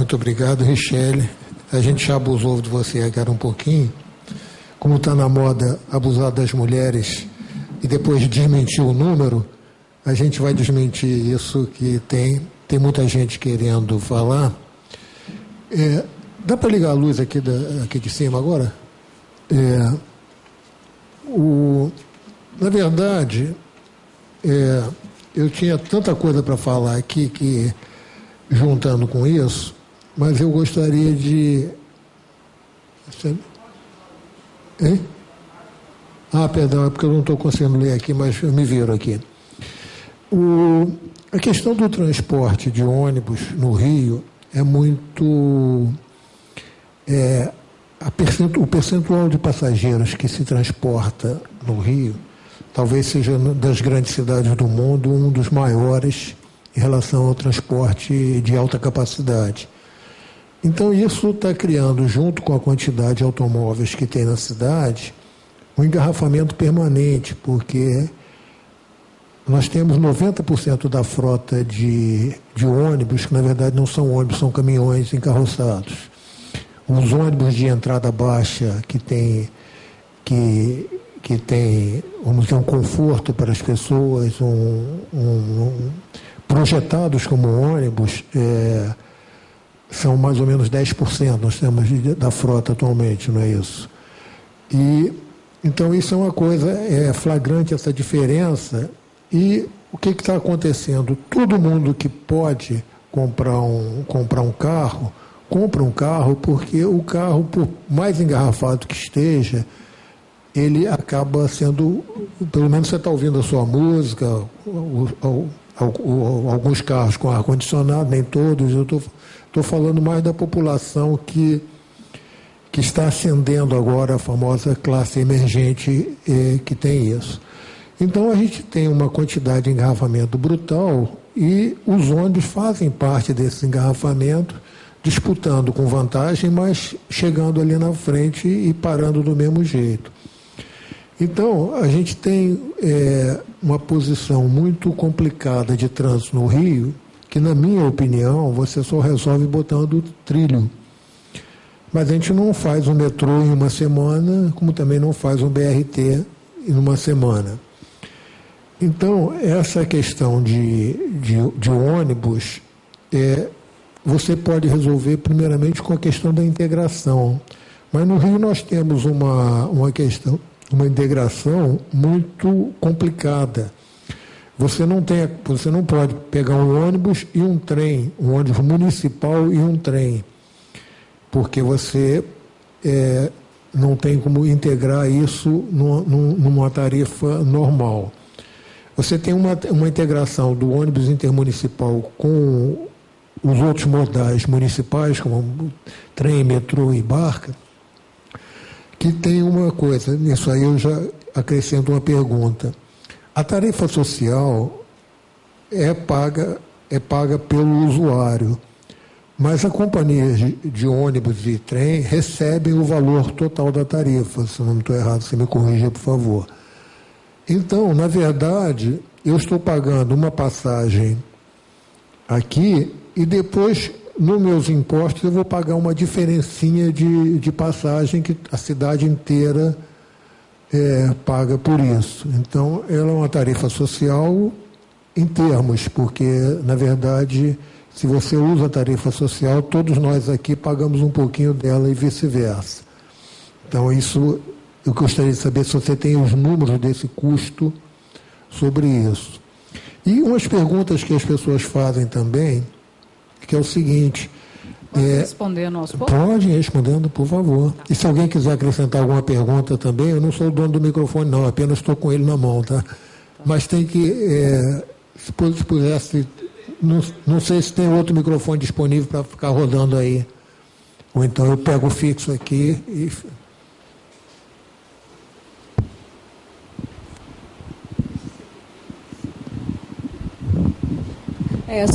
Muito obrigado, Richelle. A gente já abusou de você agora um pouquinho. Como está na moda abusar das mulheres e depois desmentir o número, a gente vai desmentir isso que tem muita gente querendo falar. Dá para ligar a luz aqui de cima agora? Na verdade, eu tinha tanta coisa para falar aqui que, juntando com isso, mas eu gostaria de... Hein? Perdão, é porque eu não estou conseguindo ler aqui, mas me viram aqui. A questão do transporte de ônibus no Rio é muito... o percentual de passageiros que se transporta no Rio talvez seja das grandes cidades do mundo um dos maiores em relação ao transporte de alta capacidade. Então, isso está criando, junto com a quantidade de automóveis que tem na cidade, um engarrafamento permanente, porque nós temos 90% da frota de ônibus, que na verdade não são ônibus, são caminhões encarroçados. Os ônibus de entrada baixa que tem, vamos dizer, um conforto para as pessoas, projetados como ônibus, são mais ou menos 10%, nós temos da frota atualmente, não é isso? Então, isso é uma coisa flagrante, essa diferença. E o que está acontecendo? Todo mundo que pode comprar um carro, compra um carro, porque o carro, por mais engarrafado que esteja, ele acaba sendo, pelo menos você está ouvindo a sua música, alguns carros com ar-condicionado, nem todos, eu estou falando mais da população que está ascendendo agora a famosa classe emergente que tem isso. Então, a gente tem uma quantidade de engarrafamento brutal e os ônibus fazem parte desse engarrafamento, disputando com vantagem, mas chegando ali na frente e parando do mesmo jeito. Então, a gente tem uma posição muito complicada de trânsito no Rio, que, na minha opinião, você só resolve botando trilho. Mas a gente não faz um metrô em uma semana, como também não faz um BRT em uma semana. Então, essa questão de ônibus, você pode resolver primeiramente com a questão da integração. Mas no Rio nós temos uma questão, uma integração muito complicada. Você não pode pegar um ônibus e um trem, um ônibus municipal e um trem, porque você não tem como integrar isso numa tarifa normal. Você tem uma integração do ônibus intermunicipal com os outros modais municipais, como trem, metrô e barca, que tem uma coisa, nisso aí eu já acrescento uma pergunta. A tarifa social é paga pelo usuário, mas a companhia de ônibus e trem recebe o valor total da tarifa. Se eu não estou errado, você me corrija, por favor. Então, na verdade, eu estou pagando uma passagem aqui e depois, nos meus impostos, eu vou pagar uma diferencinha de passagem que a cidade inteira paga por isso. Então, ela é uma tarifa social em termos, porque, na verdade, se você usa a tarifa social, todos nós aqui pagamos um pouquinho dela e vice-versa. Então, isso, eu gostaria de saber se você tem os números desse custo sobre isso. E umas perguntas que as pessoas fazem também, que é o seguinte... Posso responder nosso povo? Pode ir respondendo, por favor. E se alguém quiser acrescentar alguma pergunta também, eu não sou o dono do microfone, não, apenas estou com ele na mão, tá? Mas tem que, se pudesse, não sei se tem outro microfone disponível para ficar rodando aí. Ou então eu pego o fixo aqui e...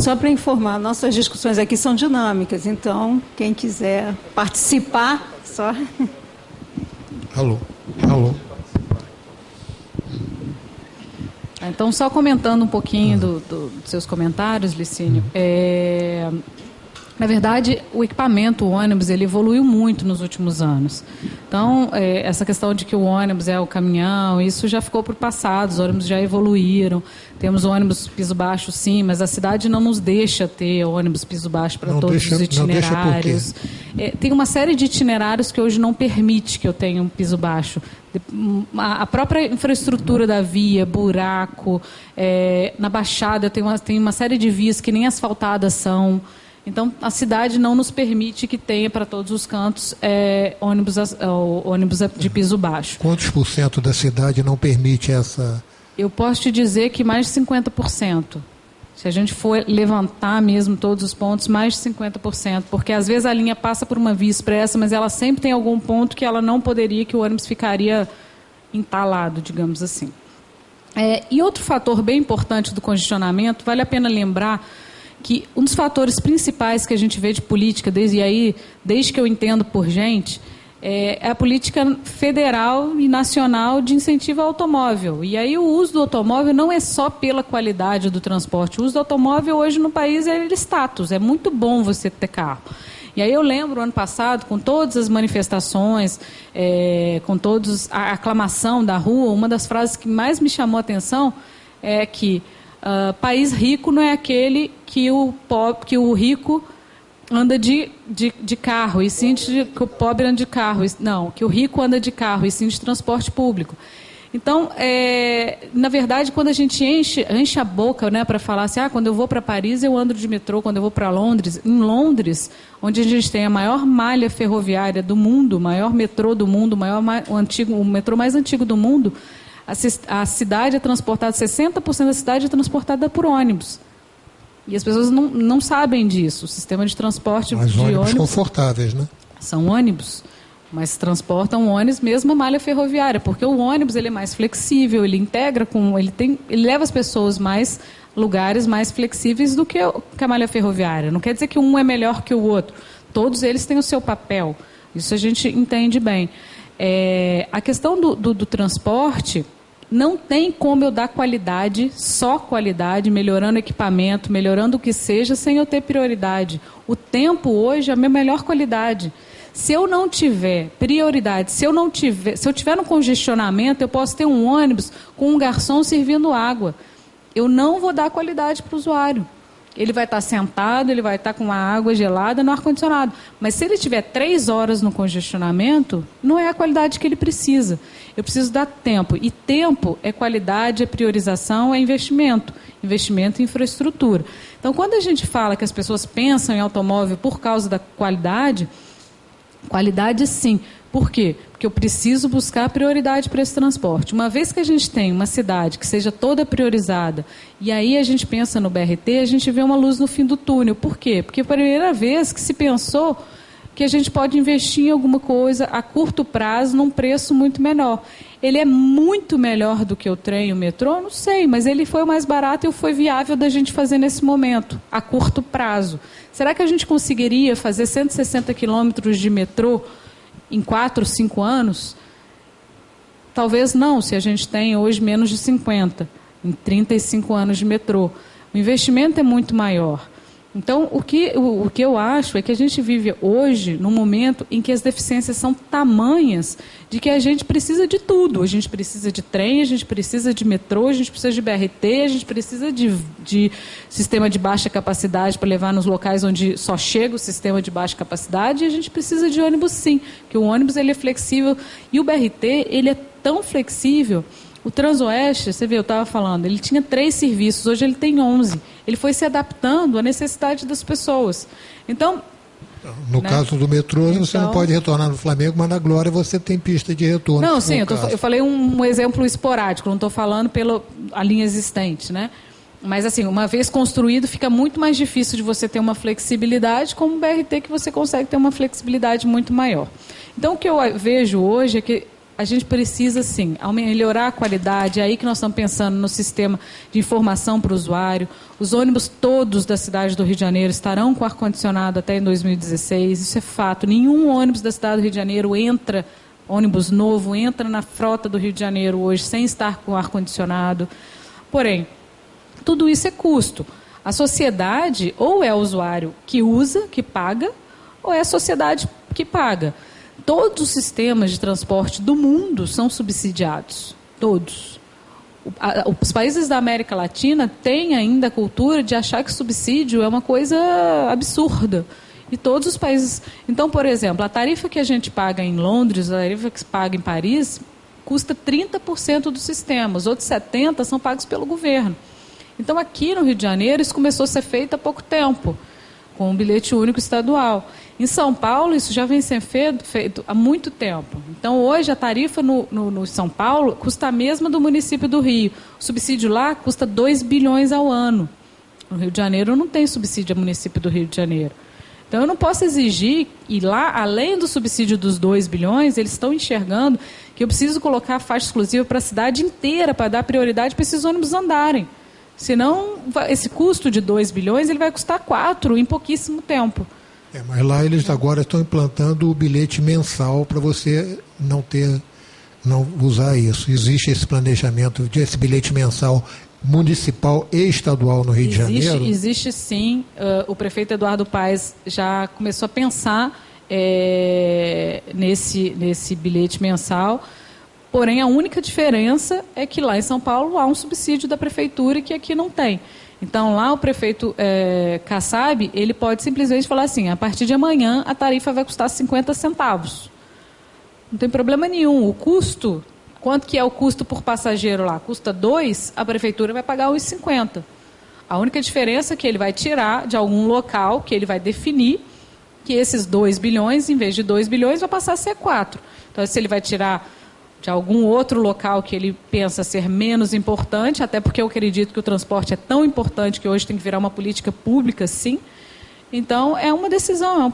Só para informar, nossas discussões aqui são dinâmicas, então quem quiser participar, só... Alô. Então, só comentando um pouquinho dos seus comentários, Licínio, Na verdade, o equipamento, o ônibus, ele evoluiu muito nos últimos anos. Então, essa questão de que o ônibus é o caminhão, isso já ficou para o passado, os ônibus já evoluíram. Temos ônibus piso baixo, sim, mas a cidade não nos deixa ter ônibus piso baixo para todos os itinerários. Tem uma série de itinerários que hoje não permite que eu tenha um piso baixo. A própria infraestrutura da via, buraco, na Baixada tem uma série de vias que nem asfaltadas são. Então, a cidade não nos permite que tenha para todos os cantos ônibus de piso baixo. Quantos por cento da cidade não permite essa? Eu posso te dizer que mais de 50%. Se a gente for levantar mesmo todos os pontos, mais de 50%. Porque, às vezes, a linha passa por uma via expressa, mas ela sempre tem algum ponto que ela não poderia, que o ônibus ficaria entalado, digamos assim. E outro fator bem importante do congestionamento, vale a pena lembrar que um dos fatores principais que a gente vê de política, desde que eu entendo por gente, é a política federal e nacional de incentivo ao automóvel. E aí o uso do automóvel não é só pela qualidade do transporte. O uso do automóvel hoje no país é status, é muito bom você ter carro. E aí eu lembro, ano passado, com todas as manifestações, com a aclamação da rua, uma das frases que mais me chamou a atenção é que país rico não é aquele que o rico anda de carro, e sim que o pobre anda de carro. Não, que o rico anda de carro, e sim de transporte público. Então, na verdade, quando a gente enche a boca, né, para falar assim, quando eu vou para Paris eu ando de metrô, quando eu vou para Londres, em Londres, onde a gente tem a maior malha ferroviária do mundo, o maior metrô do mundo, o metrô mais antigo do mundo, a cidade é transportada, 60% da cidade é transportada por ônibus. E as pessoas não sabem disso. O sistema de transporte mas de ônibus confortáveis, né? São ônibus, mas transportam ônibus mesmo a malha ferroviária, porque o ônibus ele é mais flexível, ele integra ele leva as pessoas mais lugares mais flexíveis do que a malha ferroviária. Não quer dizer que um é melhor que o outro. Todos eles têm o seu papel. Isso a gente entende bem. A questão do transporte, não tem como eu dar qualidade, só qualidade, melhorando equipamento, melhorando o que seja, sem eu ter prioridade. O tempo hoje é a minha melhor qualidade. Se eu não tiver prioridade, se eu tiver no congestionamento, eu posso ter um ônibus com um garçom servindo água. Eu não vou dar qualidade para o usuário. Ele vai estar sentado, ele vai estar com a água gelada no ar-condicionado. Mas se ele tiver 3 horas no congestionamento, não é a qualidade que ele precisa. Eu preciso dar tempo. E tempo é qualidade, é priorização, é investimento. Investimento em infraestrutura. Então, quando a gente fala que as pessoas pensam em automóvel por causa da qualidade sim. Por quê? Porque eu preciso buscar prioridade para esse transporte. Uma vez que a gente tem uma cidade que seja toda priorizada, e aí a gente pensa no BRT, a gente vê uma luz no fim do túnel. Por quê? Porque é a primeira vez que se pensou que a gente pode investir em alguma coisa a curto prazo num preço muito menor. Ele é muito melhor do que o trem e o metrô? Não sei, mas ele foi o mais barato e foi viável da gente fazer nesse momento, a curto prazo. Será que a gente conseguiria fazer 160 quilômetros de metrô em 4, 5 anos? Talvez não, se a gente tem hoje menos de 50, em 35 anos de metrô. O investimento é muito maior. Então, o que eu acho é que a gente vive hoje num momento em que as deficiências são tamanhas de que a gente precisa de tudo. A gente precisa de trem, a gente precisa de metrô, a gente precisa de BRT, a gente precisa de sistema de baixa capacidade para levar nos locais onde só chega o sistema de baixa capacidade, e a gente precisa de ônibus sim, porque o ônibus ele é flexível e o BRT ele é tão flexível. O Transoeste, você vê, eu estava falando, ele tinha 3 serviços, hoje ele tem 11. Ele foi se adaptando à necessidade das pessoas. Então, no caso do metrô, você não pode retornar no Flamengo, mas na Glória você tem pista de retorno. Não, sim, eu falei um exemplo esporádico, não estou falando pela linha existente, né? Mas, assim, uma vez construído, fica muito mais difícil de você ter uma flexibilidade, como o BRT, que você consegue ter uma flexibilidade muito maior. Então, o que eu vejo hoje é que a gente precisa, sim, melhorar a qualidade. É aí que nós estamos pensando no sistema de informação para o usuário. Os ônibus todos da cidade do Rio de Janeiro estarão com ar-condicionado até em 2016. Isso é fato. Nenhum ônibus da cidade do Rio de Janeiro ônibus novo, entra na frota do Rio de Janeiro hoje sem estar com ar-condicionado. Porém, tudo isso é custo. A sociedade ou é o usuário que usa, que paga, ou é a sociedade que paga. Todos os sistemas de transporte do mundo são subsidiados, todos. Os países da América Latina têm ainda a cultura de achar que subsídio é uma coisa absurda. E todos os países... Então, por exemplo, a tarifa que a gente paga em Londres, a tarifa que se paga em Paris, custa 30% do sistema. Os outros 70% são pagos pelo governo. Então, aqui no Rio de Janeiro, isso começou a ser feito há pouco tempo, com o bilhete único estadual. Em São Paulo, isso já vem sendo feito há muito tempo. Então, hoje, a tarifa no São Paulo custa a mesma do município do Rio. O subsídio lá custa 2 bilhões ao ano. No Rio de Janeiro, não tem subsídio ao município do Rio de Janeiro. Então, eu não posso exigir, e lá, além do subsídio dos 2 bilhões, eles estão enxergando que eu preciso colocar a faixa exclusiva para a cidade inteira, para dar prioridade para esses ônibus andarem. Senão, esse custo de 2 bilhões ele vai custar 4 em pouquíssimo tempo. Mas lá eles agora estão implantando o bilhete mensal para você não usar isso. Existe esse planejamento desse bilhete mensal municipal e estadual no Rio de Janeiro? Existe sim. O prefeito Eduardo Paes já começou a pensar nesse bilhete mensal. Porém, a única diferença é que lá em São Paulo há um subsídio da prefeitura que aqui não tem. Então, lá o prefeito Kassab, ele pode simplesmente falar assim, a partir de amanhã a tarifa vai custar 50 centavos. Não tem problema nenhum. O custo, quanto que é o custo por passageiro lá? Custa 2, a prefeitura vai pagar 1,50. A única diferença é que ele vai tirar de algum local que ele vai definir que esses 2 bilhões, em vez de 2 bilhões, vai passar a ser 4. Então, se ele vai tirar de algum outro local que ele pensa ser menos importante, até porque eu acredito que o transporte é tão importante que hoje tem que virar uma política pública, sim. Então, é uma decisão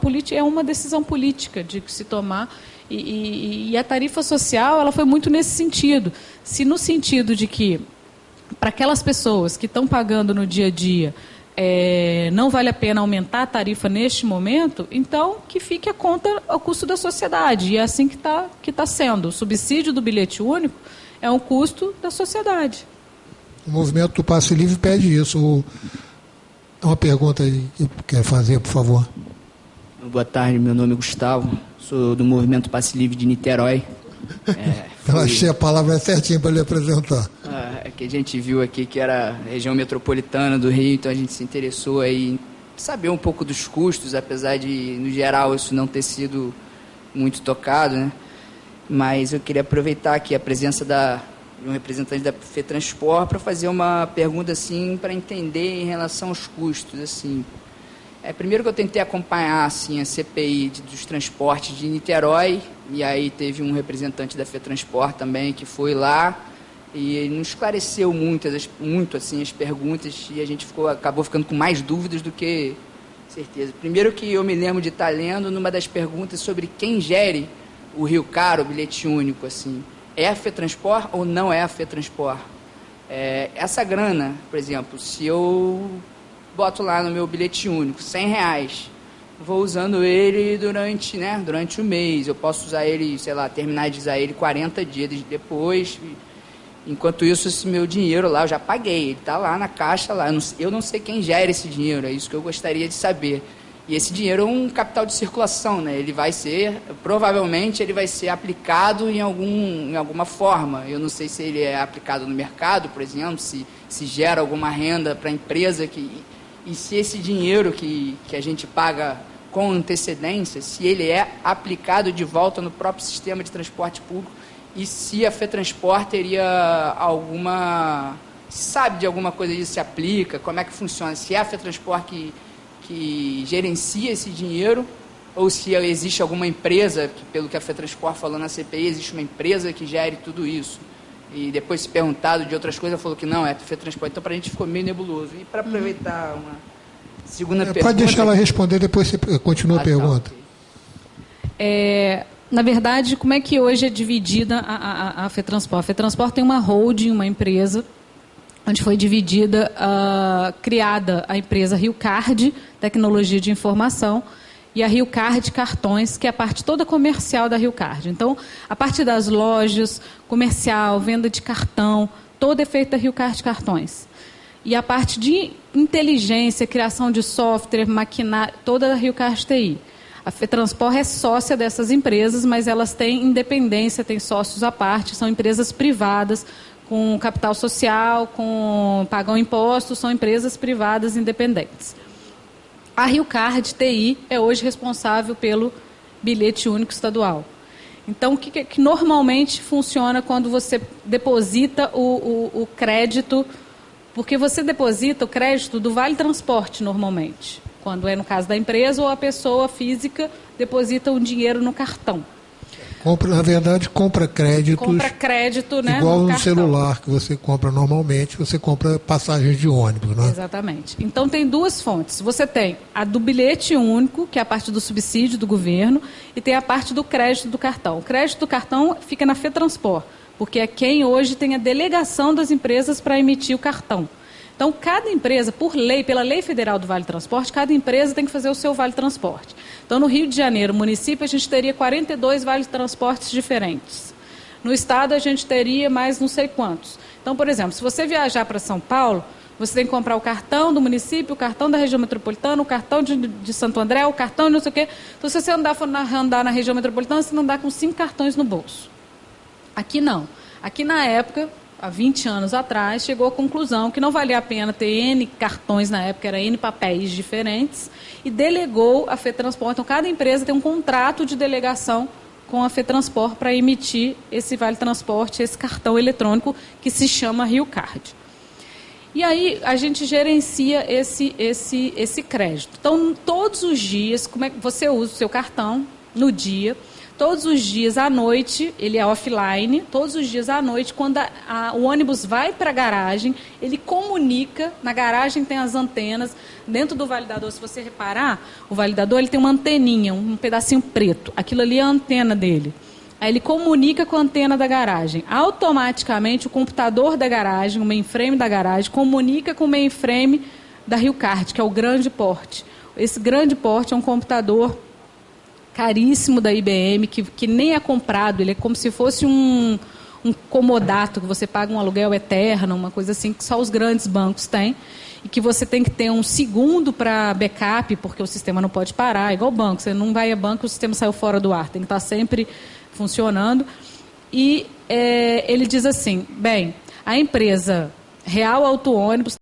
política de se tomar. E a tarifa social ela foi muito nesse sentido. Se no sentido de que, para aquelas pessoas que estão pagando no dia a dia, não vale a pena aumentar a tarifa neste momento, então que fique a conta ao custo da sociedade. E é assim que tá sendo. O subsídio do bilhete único é um custo da sociedade. O movimento do Passe Livre pede isso. Uma pergunta que quer fazer, por favor. Boa tarde, meu nome é Gustavo, sou do movimento Passe Livre de Niterói. Eu achei a palavra certinha para lhe apresentar. Que a gente viu aqui que era a região metropolitana do Rio, então a gente se interessou aí em saber um pouco dos custos, apesar de, no geral, isso não ter sido muito tocado, né? Mas eu queria aproveitar aqui a presença de um representante da FETransport para fazer uma pergunta assim, para entender em relação aos custos. Assim. Primeiro que eu tentei acompanhar assim, a CPI dos transportes de Niterói, e aí teve um representante da FETransport também que foi lá, e ele não esclareceu muito assim, as perguntas, e a gente acabou ficando com mais dúvidas do que certeza. Primeiro que eu me lembro de estar lendo numa das perguntas sobre quem gere o Rio Caro, o bilhete único, assim, é a FETransport ou não é a FETransport? Essa grana, por exemplo, se eu boto lá no meu bilhete único R$100, vou usando ele durante o mês, eu posso usar ele, sei lá, terminar de usar ele 40 dias depois. Enquanto isso, esse meu dinheiro lá, eu já paguei, ele está lá na caixa, lá. Eu não sei quem gera esse dinheiro, é isso que eu gostaria de saber. E esse dinheiro é um capital de circulação, né? Provavelmente ele vai ser aplicado em alguma forma. Eu não sei se ele é aplicado no mercado, por exemplo, se gera alguma renda para a empresa, e se esse dinheiro que a gente paga com antecedência, se ele é aplicado de volta no próprio sistema de transporte público, e se a FETransport teria sabe de alguma coisa disso, se aplica, como é que funciona, se é a FETransport que gerencia esse dinheiro, ou se existe alguma empresa, pelo que a FETransport falou na CPI, existe uma empresa que gere tudo isso. E depois, se perguntado de outras coisas, falou que não, é a FETransport. Então, para a gente ficou meio nebuloso. E para aproveitar uma segunda pergunta... Pode deixar ela responder, depois você continua a pergunta. Tá, okay. Na verdade, como é que hoje é dividida a FETransport? A FETransport tem uma holding, uma empresa, onde foi dividida, criada a empresa Rio Card, Tecnologia de Informação, e a Rio Card Cartões, que é a parte toda comercial da Rio Card. Então, a parte das lojas, comercial, venda de cartão, toda é feita da Rio Card Cartões. e a parte de inteligência, criação de software, maquinário, toda a Riocard TI. A FETranspor é sócia dessas empresas, mas elas têm independência, têm sócios à parte, são empresas privadas, com capital social, pagam impostos, são empresas privadas independentes. A Riocard TI é hoje responsável pelo bilhete único estadual. Então, o que normalmente funciona quando você deposita o crédito, porque você deposita o crédito do Vale Transporte normalmente, quando é no caso da empresa ou a pessoa física deposita o dinheiro no cartão. Na verdade, compra créditos. Compra crédito, né? Igual no celular que você compra normalmente, você compra passagens de ônibus, né? Exatamente. Então tem duas fontes. Você tem a do bilhete único, que é a parte do subsídio do governo, e tem a parte do crédito do cartão. O crédito do cartão fica na FETranspor, porque é quem hoje tem a delegação das empresas para emitir o cartão. Então, cada empresa, por lei, pela lei federal do Vale Transporte, cada empresa tem que fazer o seu Vale Transporte. Então, no Rio de Janeiro, município, a gente teria 42 Vale Transportes diferentes. No estado, a gente teria mais não sei quantos. Então, por exemplo, se você viajar para São Paulo, você tem que comprar o cartão do município, o cartão da região metropolitana, o cartão de Santo André, o cartão de não sei o quê. Então, se você andar na região metropolitana, você não andar com 5 cartões no bolso. Aqui não. Aqui na época, há 20 anos atrás, chegou à conclusão que não valia a pena ter N cartões, na época era N papéis diferentes, e delegou a FETranspor. Então, cada empresa tem um contrato de delegação com a FETranspor para emitir esse Vale Transporte, esse cartão eletrônico que se chama Riocard. E aí a gente gerencia esse crédito. Então, todos os dias, como é que você usa o seu cartão no dia? Todos os dias à noite, ele é offline, todos os dias à noite, quando o ônibus vai para a garagem, ele comunica, na garagem tem as antenas, dentro do validador, se você reparar, o validador ele tem uma anteninha, um pedacinho preto, aquilo ali é a antena dele. Aí ele comunica com a antena da garagem. Automaticamente, o computador da garagem, o mainframe da garagem, comunica com o mainframe da Riocard, que é o grande porte. Esse grande porte é um computador caríssimo da IBM, que nem é comprado, ele é como se fosse um comodato, que você paga um aluguel eterno, uma coisa assim, que só os grandes bancos têm, e que você tem que ter um segundo para backup, porque o sistema não pode parar, igual banco, você não vai a banco, o sistema saiu fora do ar, tem que estar sempre funcionando. E ele diz assim, bem, a empresa Real Auto Ônibus